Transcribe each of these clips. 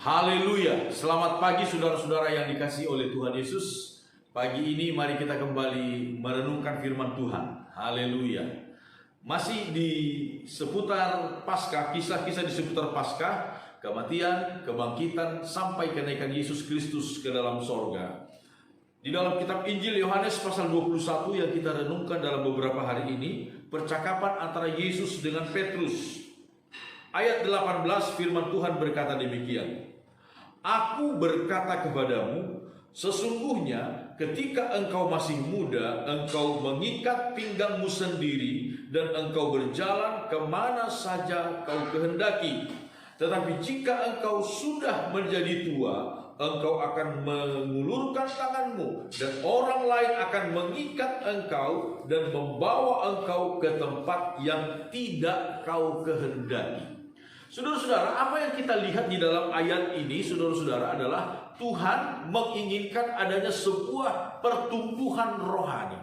Haleluya. Selamat pagi saudara-saudara yang dikasihi oleh Tuhan Yesus. Pagi ini mari kita kembali merenungkan firman Tuhan. Haleluya. Masih di seputar Paskah, kisah-kisah di seputar Paskah, kematian, kebangkitan, sampai kenaikan Yesus Kristus ke dalam sorga. Di dalam kitab Injil Yohanes pasal 21 yang kita renungkan dalam beberapa hari ini, percakapan antara Yesus dengan Petrus. Ayat 18 firman Tuhan berkata demikian. Aku berkata kepadamu, sesungguhnya ketika engkau masih muda, engkau mengikat pinggangmu sendiri dan engkau berjalan kemana saja kau kehendaki. Tetapi jika engkau sudah menjadi tua, engkau akan mengulurkan tanganmu dan orang lain akan mengikat engkau dan membawa engkau ke tempat yang tidak kau kehendaki. Saudara-saudara, apa yang kita lihat di dalam ayat ini, saudara-saudara, adalah Tuhan menginginkan adanya sebuah pertumbuhan rohani,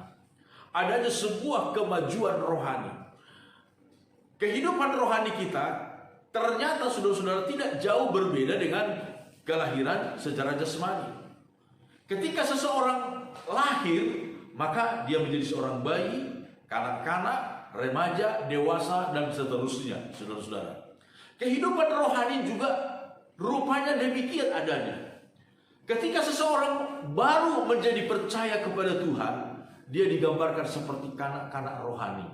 adanya sebuah kemajuan rohani. Kehidupan rohani kita ternyata, saudara-saudara, tidak jauh berbeda dengan kelahiran secara jasmani. Ketika seseorang lahir, maka dia menjadi seorang bayi, kanak-kanak, remaja, dewasa, dan seterusnya, saudara-saudara. Kehidupan rohani juga rupanya demikian adanya. Ketika seseorang baru menjadi percaya kepada Tuhan, dia digambarkan seperti kanak-kanak rohani,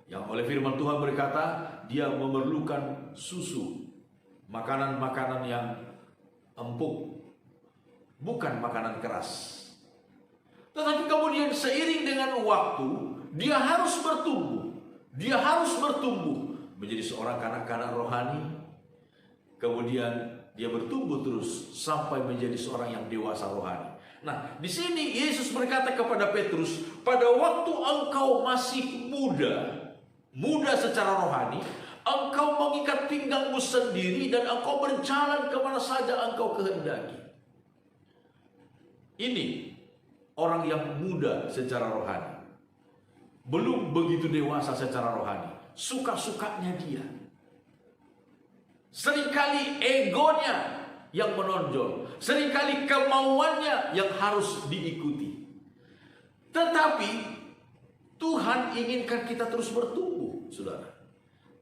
yang oleh firman Tuhan berkata, dia memerlukan susu, makanan-makanan yang empuk, bukan makanan keras. Tetapi kemudian seiring dengan waktu, dia harus bertumbuh. Dia harus bertumbuh menjadi seorang kanak-kanak rohani. Kemudian dia bertumbuh terus sampai menjadi seorang yang dewasa rohani. Nah, di sini Yesus berkata kepada Petrus, pada waktu engkau masih muda secara rohani, engkau mengikat pinggangmu sendiri dan engkau berjalan kemana saja engkau kehendaki. Ini orang yang muda secara rohani, belum begitu dewasa secara rohani. Suka-sukanya dia, seringkali egonya yang menonjol, seringkali kemauannya yang harus diikuti. Tetapi Tuhan inginkan kita terus bertumbuh, saudara.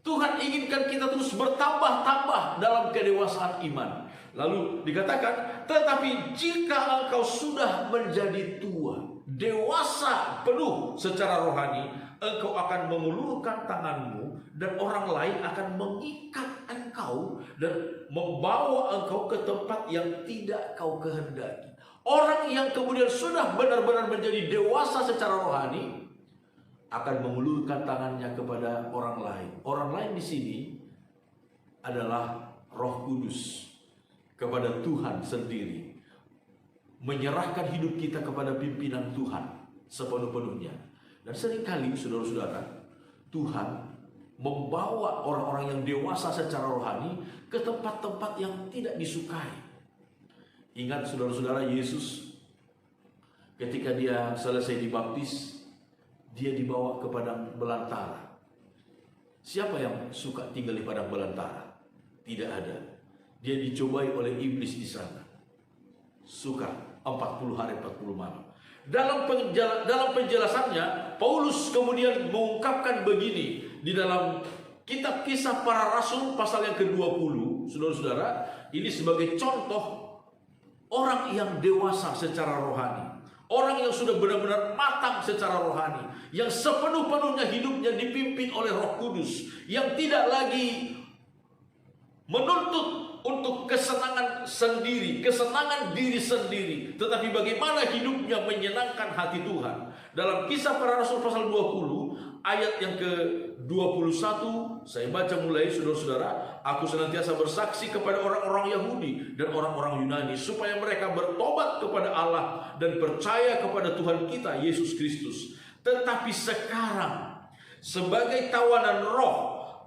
Tuhan inginkan kita terus bertambah-tambah dalam kedewasaan iman. Lalu dikatakan, tetapi jika engkau sudah menjadi tua, dewasa penuh secara rohani, engkau akan mengulurkan tanganmu dan orang lain akan mengikat engkau dan membawa engkau ke tempat yang tidak kau kehendaki. Orang yang kemudian sudah benar-benar menjadi dewasa secara rohani akan mengulurkan tangannya kepada orang lain. Orang lain di sini adalah Roh Kudus, kepada Tuhan sendiri, menyerahkan hidup kita kepada pimpinan Tuhan sepenuh-penuhnya. Dan seringkali, saudara-saudara, Tuhan membawa orang-orang yang dewasa secara rohani ke tempat-tempat yang tidak disukai. Ingat, saudara-saudara, Yesus ketika dia selesai dibaptis, dia dibawa ke padang belantara. Siapa yang suka tinggal di padang belantara? Tidak ada. Dia dicobai oleh iblis di sana. Suka 40 hari 40 malam. Dalam penjelasannya, Paulus kemudian mengungkapkan begini di dalam kitab Kisah Para Rasul pasal yang ke-20, saudara-saudara, ini sebagai contoh orang yang dewasa secara rohani, orang yang sudah benar-benar matang secara rohani, yang sepenuh-penuhnya hidupnya dipimpin oleh Roh Kudus, yang tidak lagi menuntut untuk kesenangan sendiri, kesenangan diri sendiri, tetapi bagaimana hidupnya menyenangkan hati Tuhan. Dalam Kisah Para Rasul pasal 20 ayat yang ke-21, saya baca mulai, saudara-saudara, aku senantiasa bersaksi kepada orang-orang Yahudi dan orang-orang Yunani supaya mereka bertobat kepada Allah dan percaya kepada Tuhan kita Yesus Kristus. Tetapi sekarang sebagai tawanan roh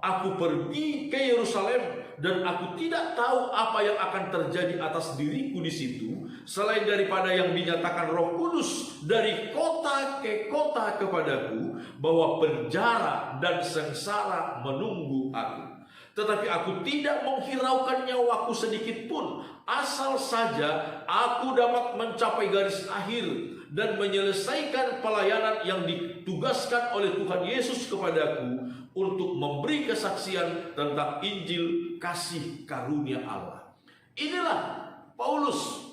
aku pergi ke Yerusalem dan aku tidak tahu apa yang akan terjadi atas diriku di situ selain daripada yang dinyatakan Roh Kudus dari kota ke kota kepadaku bahwa penjara dan sengsara menunggu aku. Tetapi aku tidak menghiraukan nyawaku sedikit pun, asal saja aku dapat mencapai garis akhir dan menyelesaikan pelayanan yang ditugaskan oleh Tuhan Yesus kepadaku untuk memberi kesaksian tentang Injil kasih karunia Allah. Inilah Paulus,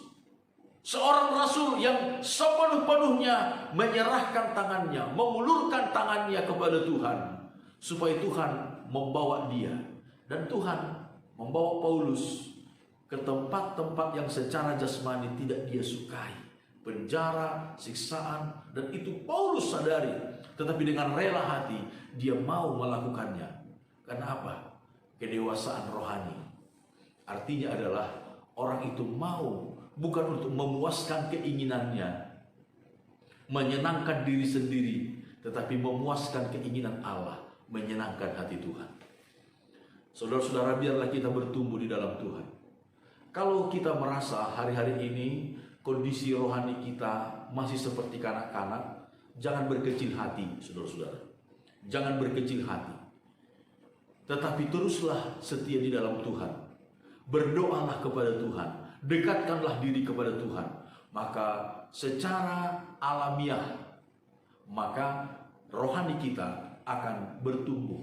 seorang rasul yang sepenuh-penuhnya menyerahkan tangannya, mengulurkan tangannya kepada Tuhan, supaya Tuhan membawa dia. Dan Tuhan membawa Paulus ke tempat-tempat yang secara jasmani tidak dia sukai. Penjara, siksaan, dan itu Paulus sadari. Tetapi dengan rela hati dia mau melakukannya. Karena apa? Kedewasaan rohani. Artinya adalah orang itu mau bukan untuk memuaskan keinginannya, menyenangkan diri sendiri, tetapi memuaskan keinginan Allah, menyenangkan hati Tuhan. Saudara-saudara, biarlah kita bertumbuh di dalam Tuhan. Kalau kita merasa hari-hari ini kondisi rohani kita masih seperti kanak-kanak, jangan berkecil hati, saudara-saudara. Jangan berkecil hati. Tetapi teruslah setia di dalam Tuhan. Berdoalah kepada Tuhan. Dekatkanlah diri kepada Tuhan. Maka secara alamiah, maka rohani kita akan bertumbuh.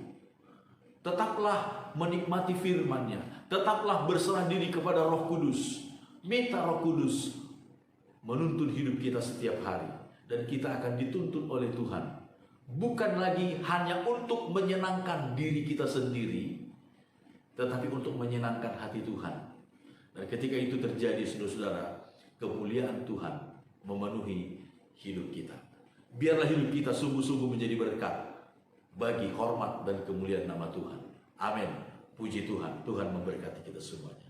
Tetaplah menikmati firman-Nya. Tetaplah berserah diri kepada Roh Kudus. Minta Roh Kudus menuntun hidup kita setiap hari. Dan kita akan dituntun oleh Tuhan. Bukan lagi hanya untuk menyenangkan diri kita sendiri, tetapi untuk menyenangkan hati Tuhan. Dan ketika itu terjadi, saudara-saudara, kemuliaan Tuhan memenuhi hidup kita. Biarlah hidup kita sungguh-sungguh menjadi berkat bagi hormat dan kemuliaan nama Tuhan. Amin. Puji Tuhan. Tuhan memberkati kita semuanya.